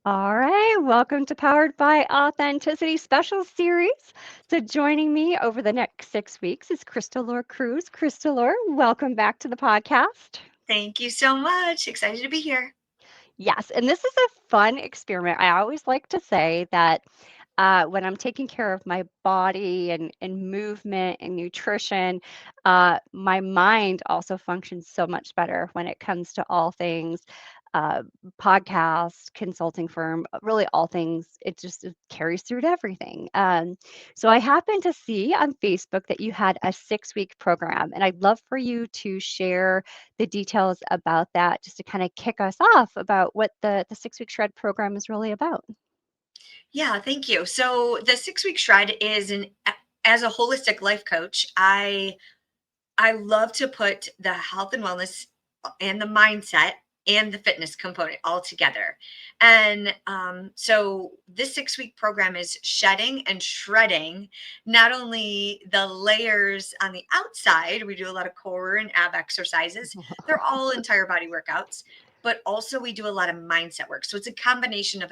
All right, welcome to Powered by Authenticity special series. So, joining me over the next 6 weeks is Krystalore Crews. Krystalore, welcome back to the podcast. Thank you so much. Excited to be here. Yes, and this is a fun experiment. I always like to say that when I'm taking care of my body and movement and nutrition, my mind also functions so much better when it comes to all things uh, podcast, consulting firm, really all things. It carries through to everything. So I happened to see on Facebook that you had a 6 week program, and I'd love for you to share the details about that just to kind of kick us off about what the 6 week shred program is really about. Yeah, thank you. So the 6 week shred is an as a holistic life coach, I love to put the health and wellness and the mindset and the fitness component all together. And so this 6 week program is shedding and shredding not only the layers on the outside, we do a lot of core and ab exercises, they're all entire body workouts, but also we do a lot of mindset work. So it's a combination of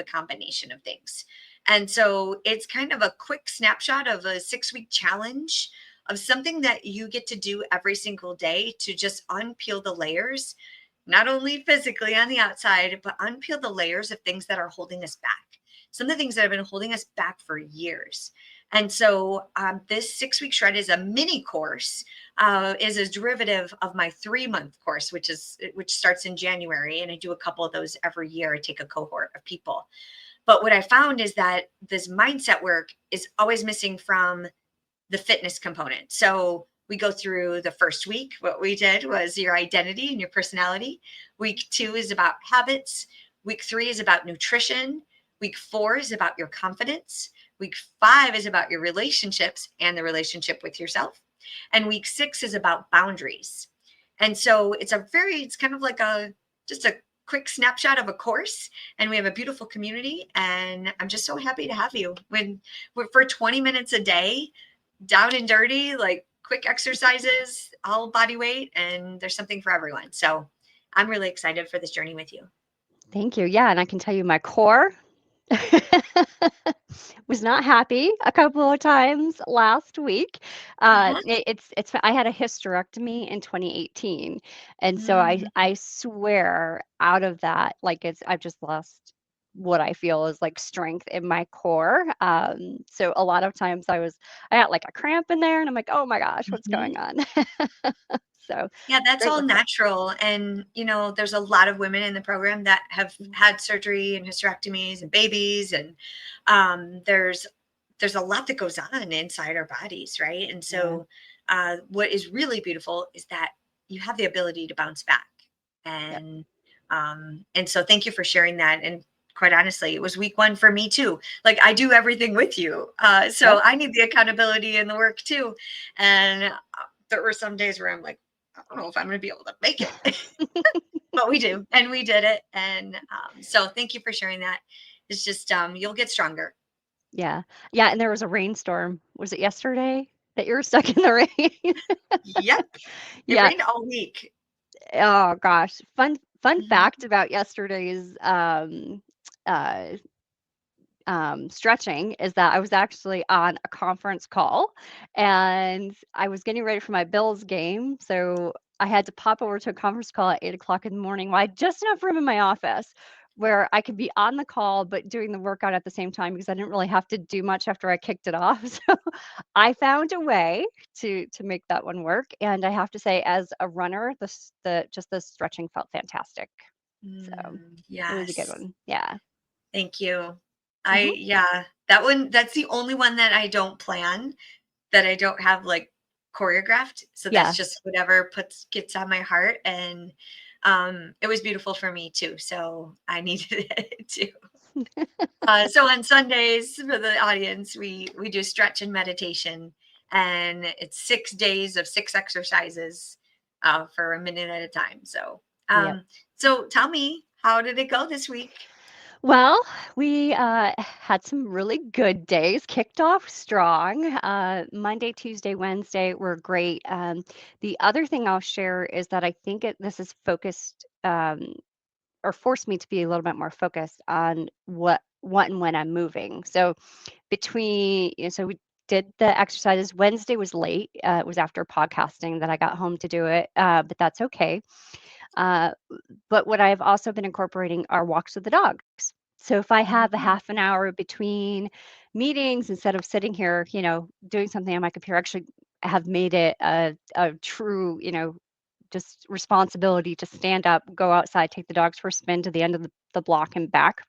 things. And so it's kind of a quick snapshot of a 6 week challenge of something that you get to do every single day to just unpeel the layers, not only physically on the outside, but unpeel the layers of things that are holding us back. Some of the things that have been holding us back for years. And so this 6 week shred is a mini course, is a derivative of my 3 month course, which starts in January, and I do a couple of those every year. I take a cohort of people. But what I found is that this mindset work is always missing from the fitness component. So we go through the first week. What we did was your identity and your personality. Week 2 is about habits. Week 3 is about nutrition. Week 4 is about your confidence. Week 5 is about your relationships and the relationship with yourself. And week 6 is about boundaries. And so it's kind of like just a quick snapshot of a course, and we have a beautiful community, and I'm just so happy to have you when for 20 minutes a day, down and dirty, like quick exercises, all body weight, and there's something for everyone. So I'm really excited for this journey with you. Thank you. Yeah, and I can tell you my core was not happy a couple of times last week. Uh-huh. It's I had a hysterectomy in 2018, and so Mm, I swear out of that, like I've just lost what I feel is like strength in my core. So a lot of times I had like a cramp in there, and I'm like, oh my gosh, what's mhm. going on? So Yeah, that's great all with it. natural. And, there's a lot of women in the program that have had surgery and hysterectomies and babies. And there's a lot that goes on inside our bodies, right? And Yeah. so what is really beautiful is that you have the ability to bounce back. Yep. And so thank you for sharing that. And quite honestly, it was week 1 for me too. Like, I do everything with you. So Yep. I need the accountability and the work too. And there were some days where I'm like, I don't know if I'm going to be able to make it, but we do, and we did it. And so thank you for sharing that. It's just, you'll get stronger. Yeah. Yeah, and there was a rainstorm. Was it yesterday that you were stuck in the rain? Yep. It Yeah. rained all week. Oh gosh. Fun Mhm. fact about yesterday's uh stretching is that I was actually on a conference call and I was getting ready for my Bills game. So I had to pop over to a conference call at 8 o'clock in the morning. Well, I had just enough room in my office where I could be on the call but doing the workout at the same time because I didn't really have to do much after I kicked it off. So I found a way to make that one work. And I have to say, as a runner, the stretching felt fantastic. So it was a good Yes. one. Yeah. Thank you. Hmm. Yeah, that one, that's the only one that I don't plan, that I don't have like choreographed. So that's Yeah. just whatever gets on my heart. And it was beautiful for me too. So I needed it too. So on Sundays, for the audience, we do stretch and meditation, and it's 6 days of 6 exercises for a minute at a time. So Yep. so tell me, how did it go this week? Well, we had some really good days, kicked off strong. Monday, Tuesday, Wednesday were great. The other thing I'll share is that I think this is focused. or forced me to be a little bit more focused on what and when I'm moving. So so we did the exercises. Wednesday was late. It was after podcasting that I got home to do it, but that's okay. Uh, but what I've also been incorporating are walks with the dogs. So if I have a Mhm. half an hour between meetings, instead of sitting here, doing something on my computer, actually have made it a true, just responsibility to stand up, go outside, take the dogs for a spin to the end of the block and back.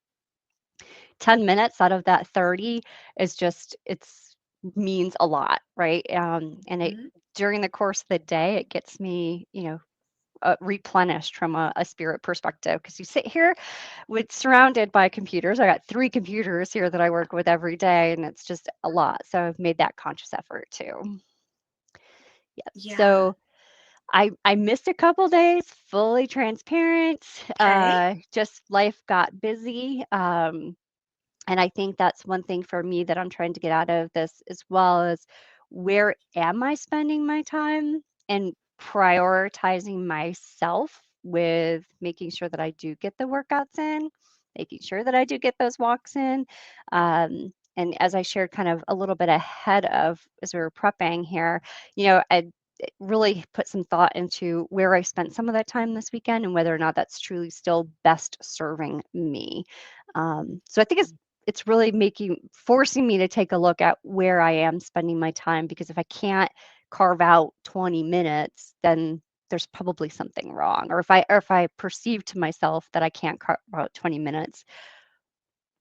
10 minutes out of that 30 is just, it's means a lot, right? And it Mhm. during the course of the day, it gets me, replenished from a spirit perspective, because you sit here with surrounded by computers. I got 3 computers here that I work with every day, and it's just a lot. So I've made that conscious effort too. Yep. Yeah. So I missed a couple days, fully transparent. Okay. Just life got busy. And I think that's one thing for me that I'm trying to get out of this as well, is where am I spending my time, and prioritizing myself with making sure that I do get the workouts in, making sure that I do get those walks in. And as I shared kind of a little bit ahead of as we were prepping here, I really put some thought into where I spent some of that time this weekend and whether or not that's truly still best serving me. So I think it's really forcing me to take a look at where I am spending my time, because if I can't carve out 20 minutes, then there's probably something wrong. Or if I perceive to myself that I can't carve out 20 minutes,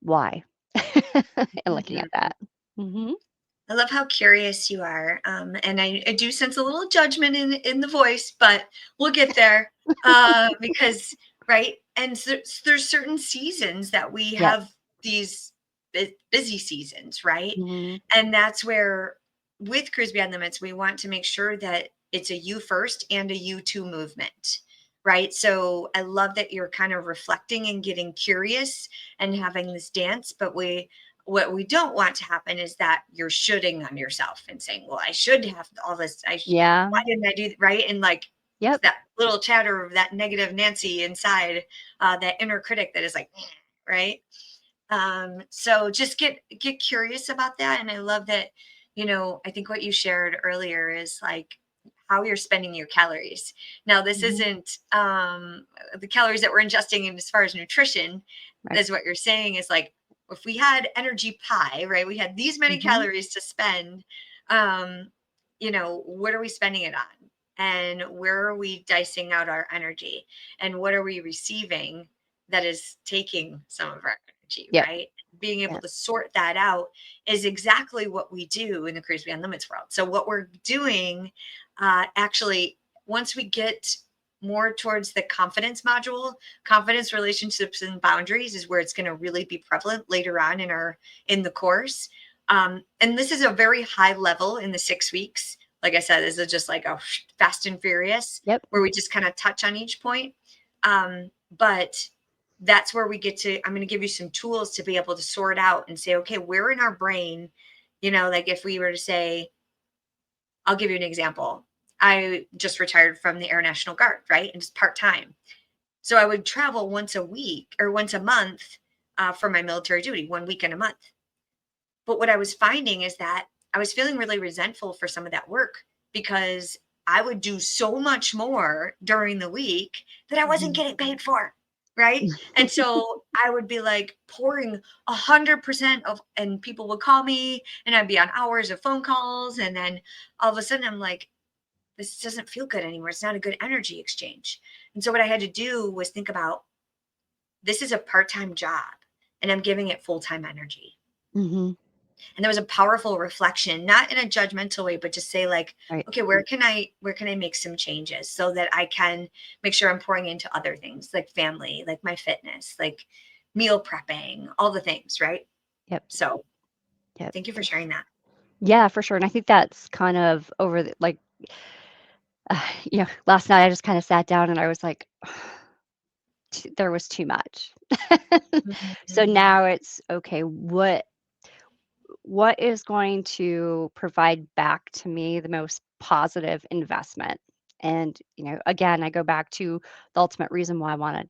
why? And looking at Mhm. that. Mhm. I love how curious you are, and I do sense a little judgment in the voice, but we'll get there. Because right, and there's certain seasons that we Yep. have these busy seasons, right? Mhm. And that's where with Cruise Beyond Limits, we want to make sure that it's a you first and a you too movement, right? So I love that you're kind of reflecting and getting curious and having this dance, but what we don't want to happen is that you're shoulding on yourself and saying, well, I should have all this. Yeah. Why didn't I do right? And like Yep. that little chatter of that negative Nancy inside, that inner critic that is like, right? So just get curious about that. And I love that, I think what you shared earlier is like how you're spending your calories. Now, this Mhm. isn't the calories that we're ingesting in as far as nutrition, Right. is what you're saying is like if we had energy pie, right? We had these many Mhm. calories to spend. Um, what are we spending it on? And where are we dicing out our energy? And what are we receiving that is taking some of our energy, Yep. right? Being able Yep. to sort that out is exactly what we do in the Cruise Beyond Limits world. So, what we're doing actually, once we get more towards the confidence module, confidence, relationships, and boundaries is where it's going to really be prevalent later on in the course. And this is a very high level in the 6 weeks. Like I said, this is just like a fast and furious Yep. where we just kind of touch on each point. But that's where we get to, I'm going to give you some tools to be able to sort out and say, okay, where in our brain, like if we were to say, I'll give you an example. I just retired from the Air National Guard, right? And it's part time. So I would travel once a week or once a month for my military duty, 1 week in a month. But what I was finding is that I was feeling really resentful for some of that work because I would do so much more during the week that I wasn't Mhm. getting paid for. Right. And so I would be like pouring 100% of, and people would call me and I'd be on hours of phone calls. And then all of a sudden I'm like, this doesn't feel good anymore. It's not a good energy exchange. And so what I had to do was think about this is a part time job and I'm giving it full time energy. Mhm. And there was a powerful reflection, not in a judgmental way, but just say like, Right. okay, where can I make some changes so that I can make sure I'm pouring into other things like family, like my fitness, like meal prepping, all the things, right? Yep. So Yep. thank you for sharing that. Yeah, for sure. And I think that's kind of over the, like, last night I just kind of sat down and I was like, there was too much. So Mhm. now it's okay, what is going to provide back to me the most positive investment? And, again, I go back to the ultimate reason why I wanted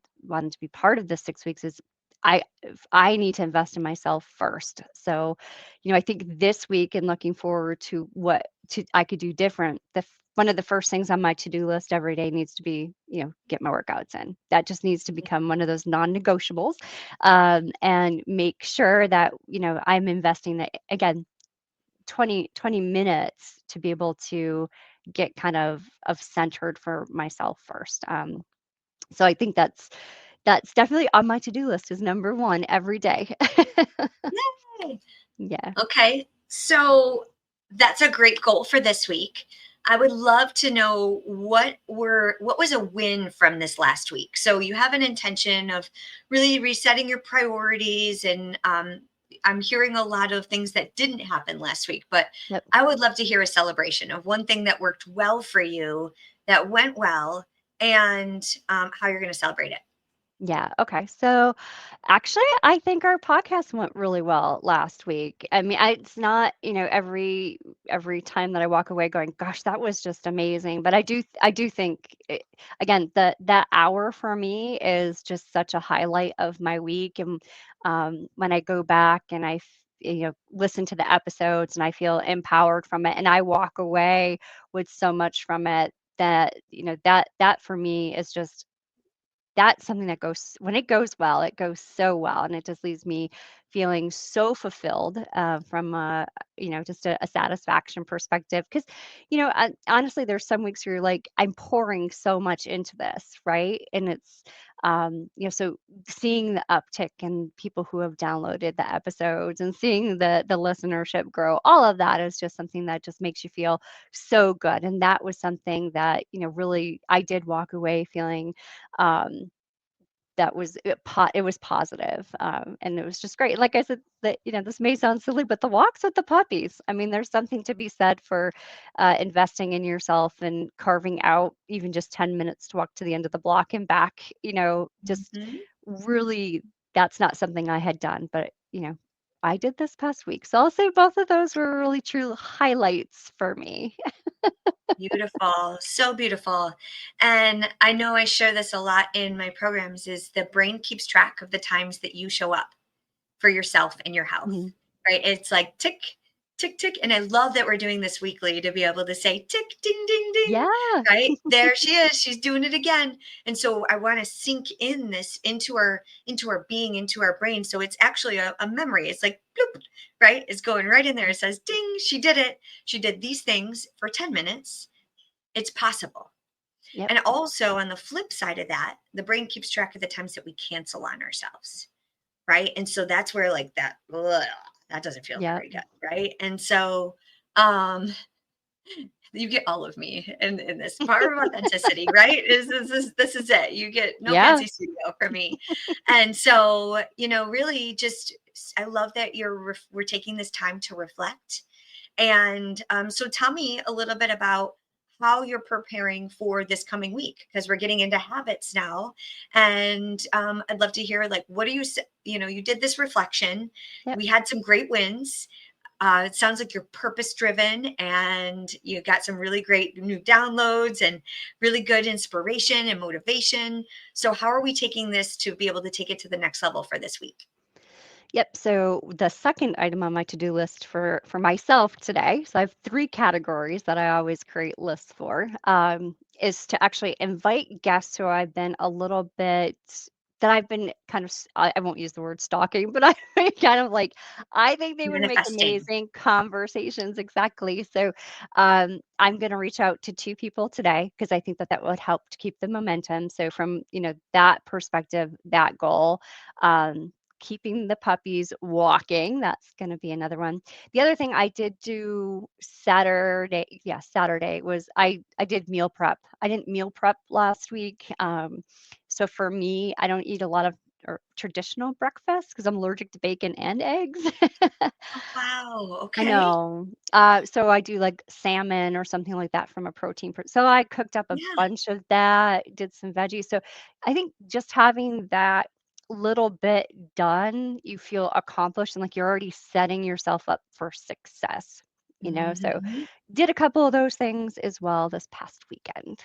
to be part of this 6 weeks is I need to invest in myself first. So, I think this week and looking forward to what I could do different. One of the first things on my to-do list every day needs to be, get my workouts in. That just needs to become one of those non-negotiables, and make sure that, I'm investing that again 20 minutes to be able to get kind of centered for myself first. So I think that's definitely on my to-do list is number one every day. Yay! Yeah. Okay. So that's a great goal for this week. I would love to know what was a win from this last week. So you have an intention of really resetting your priorities, and I'm hearing a lot of things that didn't happen last week, but Yep. I would love to hear a celebration of one thing that worked well for you, that went well, and how you're going to celebrate it. Yeah. Okay. So actually, I think our podcast went really well last week. I mean, it's not, every time that I walk away going, gosh, that was just amazing. But I do think again, that hour for me is just such a highlight of my week. And when I go back and listen to the episodes and I feel empowered from it and I walk away with so much from it that, that for me is just that's something that goes when it goes well, it goes so well, and it just leaves me feeling so fulfilled, from just a satisfaction perspective. Because honestly, there's some weeks where you're like, I'm pouring so much into this, right? And it's so seeing the uptick in people who have downloaded the episodes and seeing the listenership grow, all of that is just something that just makes you feel so good. And that was something that really I did walk away feeling um, that was it was positive, and it was just great. Like I said, that this may sound silly, but the walks with the puppies. I mean, there's something to be said for investing in yourself and carving out even just 10 minutes to walk to the end of the block and back. Just Mhm. really, that's not something I had done, but I did this past week. So I'll say both of those were really true highlights for me. Beautiful, so beautiful. And I know I share this a lot in my programs is the brain keeps track of the times that you show up for yourself and your health, Mhm. right? It's like tick, tick, tick. And I love that we're doing this weekly to be able to say tick, ding, ding, ding, Yeah. right? There she is. She's doing it again. And so I want to sink in this into our being, into our brain. So it's actually a memory. It's like bloop, right? It's going right in there. It says, ding, she did it. She did these things for 10 minutes. It's possible. Yep. And also on the flip side of that, the brain keeps track of the times that we cancel on ourselves, right? And so that's where like that ugh, that doesn't feel Yep. very good, right? And so um you get all of me in this power of authenticity, right? This is it. You get no Yeah. fancy studio from me. And so, really just I love that we're taking this time to reflect. And so tell me a little bit about how you're preparing for this coming week because we're getting into habits now. And I'd love to hear like, what do you did this reflection. Yep. We had some great wins. It sounds like you're purpose driven and you got some really great new downloads and really good inspiration and motivation. So, how are we taking this to be able to take it to the next level for this week? Yep. So the second item on my to-do list for myself today, so I have three categories that I always create lists for, is to actually invite guests who I've been a little bit that I've been kind of I won't use the word stalking, but I kind of like I think they would make Manifesting. amazing conversations. Exactly. So I'm going to reach out to two people today because I think that would help to keep the momentum. So from that perspective, that goal. Um, Keeping the puppies walking. That's going to be another one. The other thing I did do Saturday, yeah, Saturday was I did meal prep. I didn't meal prep last week. So for me, I don't eat a lot of or traditional breakfast because I'm allergic to bacon and eggs. Oh, wow. I Okay. know. So I do like salmon or something like that from a protein. So I cooked up a Yeah. bunch of that, did some veggies. So I think just having that little bit done, you feel accomplished and like you're already setting yourself up for success. So Mhm. did a couple of those things as well this past weekend.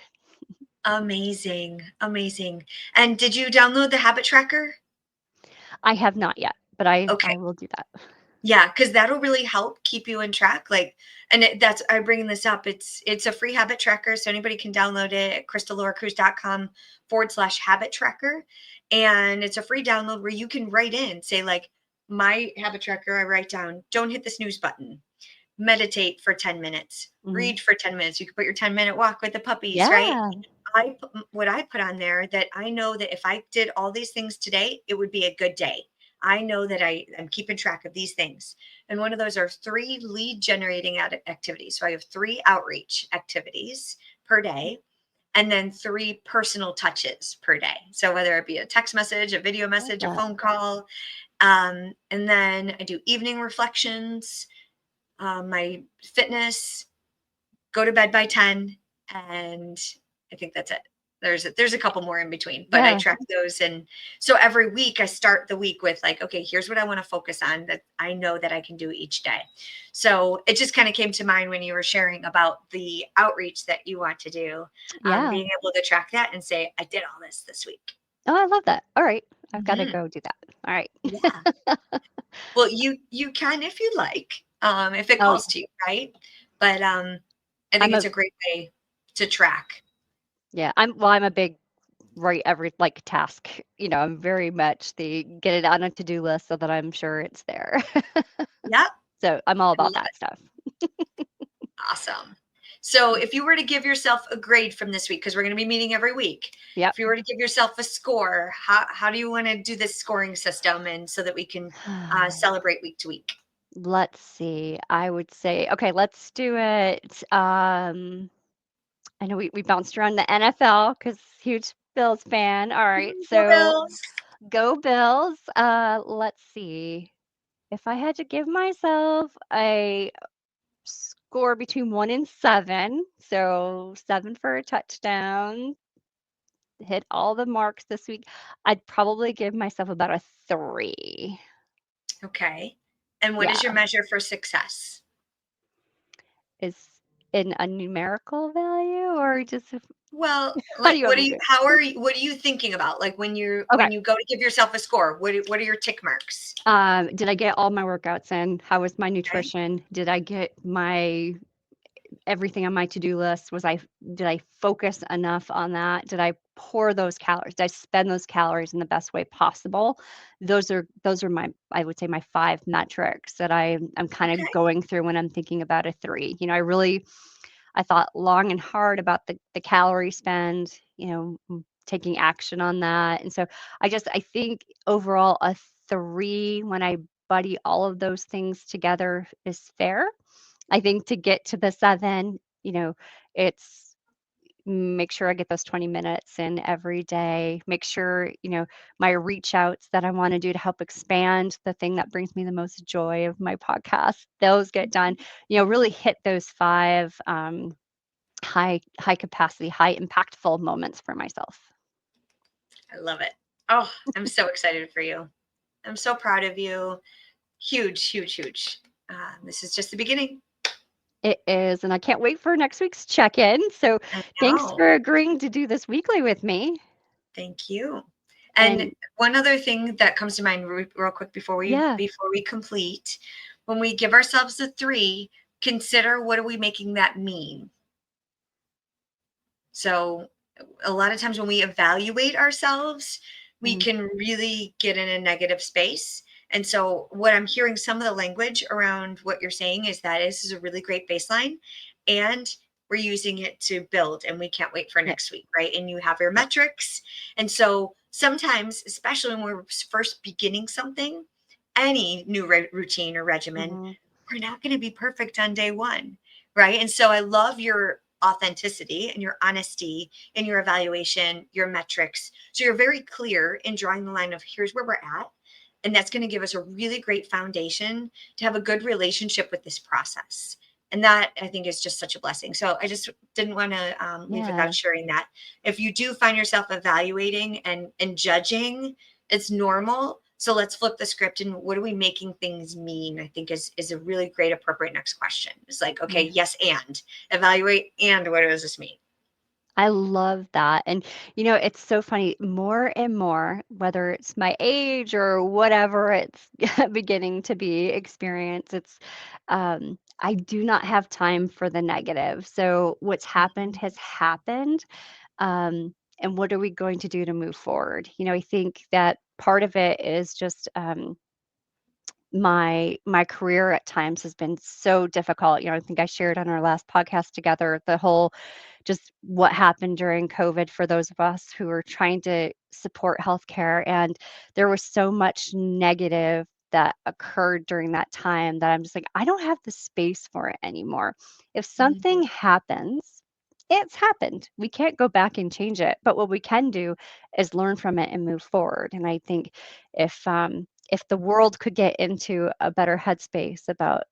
Amazing. Amazing. And did you download the habit tracker? I have not yet, but I Okay. I will do that. Yeah, because that'll really help keep you in track. Like, and that's I bringing this up. It's a free habit tracker, so anybody can download it at crystalorecrews.com/habit tracker, and it's a free download where you can write in, say like, my habit tracker. I write down, don't hit the snooze button, meditate for 10 minutes, Mhm. read for 10 minutes. You can put your 10-minute walk with the puppies, right? Yeah. What I put on there that I know that if I did all these things today, it would be a good day. I know that I'm keeping track of these things. And one of those are 3 lead generating activities. So I have 3 outreach activities per day and then 3 personal touches per day. So whether it be a text message, a video I love message, a that. phone call, and then I do evening reflections, my fitness, go to bed by 10, and I think that's it. There's a couple more in between, but I Yeah. track those. And so every week I start the week with like, okay, here's what I want to focus on that I know that I can do each day. So it just kind of came to mind when you were sharing about the outreach that you want to do, Yeah. being able to track that and say, I did all this week. Oh, I love that. All right. I've gotta Hmm. go do that. All right. Yeah. Well, you can if you like, if it Oh, calls to you, right? But I think I'm it's a a great way to track. yeah, I'm a big write every like task, I'm very much the get it on a to-do list so that I'm sure it's there. Yep, So, I'm all I about love that it. stuff. Awesome. So if you were to give yourself a grade from this week, because we're going to be meeting every week, Yep. if you were to give yourself a score, how do you want to do this scoring system, and so that we can celebrate week to week? Let's see. I would say okay, let's do it, I know we bounced around the NFL because huge Bills fan. All right, Go so Bills. go Bills. Let's see. If I had to give myself a score between 1 and 7, so 7 for a touchdown, hit all the marks this week, I'd probably give myself about a 3. Okay. And what Yeah, is your measure for success? is in a numerical value or just Well, how do like you want what me are to you do it? what are you thinking about? Like Okay. when you go to give yourself a score, what are your tick marks? Did I get all my workouts in? How was my Okay. nutrition? Did I get my everything on my to-do list? Did I focus enough on that? Did I pour those calories? Did I spend those calories in the best way possible? Those are my I would say my 5 metrics that I'm kind of Okay. going through when I'm thinking about a 3. I thought long and hard about the calorie spend, taking action on that. And so I think overall a 3 when I buddy all of those things together is fair. I think to get to the 7, it's make sure I get those 20 minutes in every day. Make sure, my reach outs that I want to do to help expand the thing that brings me the most joy of my podcast, those get done. Really hit those 5 high capacity, high impactful moments for myself. I love it. Oh, I'm so excited for you. I'm so proud of you. Huge, huge, huge. This is just the beginning. It is, and I can't wait for next week's check-in. So, I thanks know. for agreeing to do this weekly with me. Thank you. And And one other thing that comes to mind real quick yeah, before we complete, when we give ourselves a 3, consider what are we making that mean? So a lot of times when we evaluate ourselves, we mhm, can really get in a negative space. And so what I'm hearing some of the language around what you're saying is that this is a really great baseline, and we're using it to build, and we can't wait for yep, next week, right? And you have your yep, metrics. And so sometimes, especially when we're first beginning something, any new routine or regimen, mhm, we're not going to be perfect on day one, right? And so I love your authenticity and your honesty in your evaluation, your metrics. So you're very clear in drawing the line of here's where we're at. And that's going to give us a really great foundation to have a good relationship with this process. And that I think is just such a blessing. So I just didn't want to leave without yeah, sharing that. If you do find yourself evaluating and judging, it's normal. So let's flip the script, and what are we making things mean? I think is a really great appropriate next question. It's like, okay, yeah. yes, and evaluate, and what does this mean? I love that. And, it's so funny, more and more, whether it's my age or whatever it's beginning to be experience, I do not have time for the negative. So what's happened Mhm, has happened. And what are we going to do to move forward? I think that part of it is just my career at times has been so difficult. I think I shared on our last podcast together the whole just what happened during COVID for those of us who were trying to support healthcare. And there was so much negative that occurred during that time that I'm just like, I don't have the space for it anymore. If mhm. something happens, it's happened. We can't go back and change it. But what we can do is learn from it and move forward. And I think if the world could get into a better headspace about,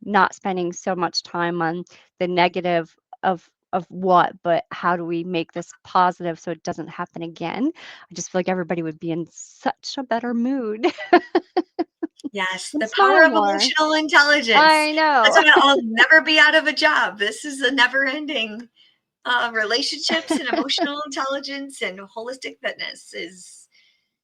not spending so much time on the negative of what, but how do we make this positive so it doesn't happen again? I just feel like everybody would be in such a better mood Yes, and the power smile of more. emotional intelligence. I That's know. why I'll never be out of a job. This is a never-ending, relationships and emotional intelligence and holistic fitness is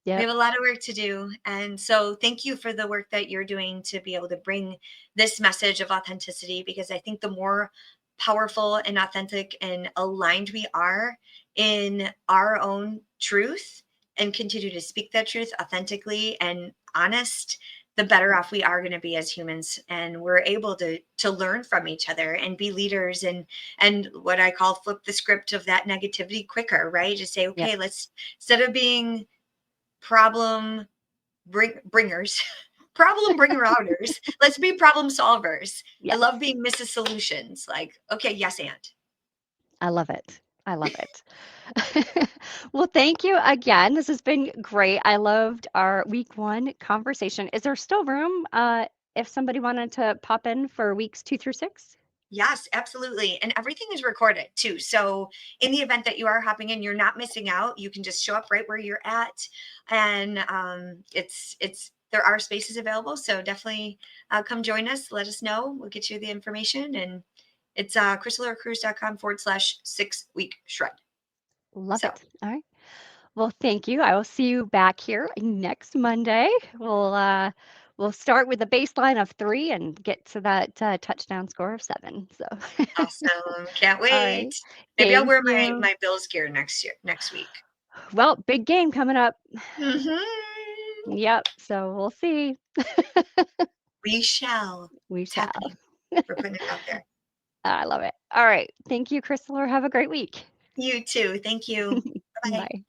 we Yep. have a lot of work to do. And so thank you for the work that you're doing to be able to bring this message of authenticity, because I think the more powerful and authentic and aligned we are in our own truth and continue to speak that truth authentically and honest, the better off we are going to be as humans, and we're able to learn from each other and be leaders, and what I call flip the script of that negativity quicker, right? Just say, Yep. okay, let's, instead of being problem bringers, problem bringer outers. Let's be problem solvers. I love Yes. being Mrs. Solutions. Like, okay, yes, and I love it. I love it. Well, thank you again. This has been great. I loved our week 1 conversation. Is there still room, if somebody wanted to pop in for weeks 2 through 6? yes, absolutely. And everything is recorded too. So in the event that you are hopping in, you're not missing out. You can just show up right where you're at, and it's there are spaces available. So definitely come join us. Let us know. We'll get you the information, and it's crystalorecruise.com/6 week shred. Love So it. All right. Well, thank you. I will see you back here next Monday. We'll start with a baseline of 3 and get to that touchdown score of 7. So, awesome. Can't all right. wait. Maybe I'll Thank wear you. my Bills gear next week. Well, big game coming up. Mhm. Yep. So we'll see. We shall. We It's shall. happening. We're putting it out there. I love it. All right. Thank you, Crystal. Have a great week. You too. Thank you. Bye-bye. Bye.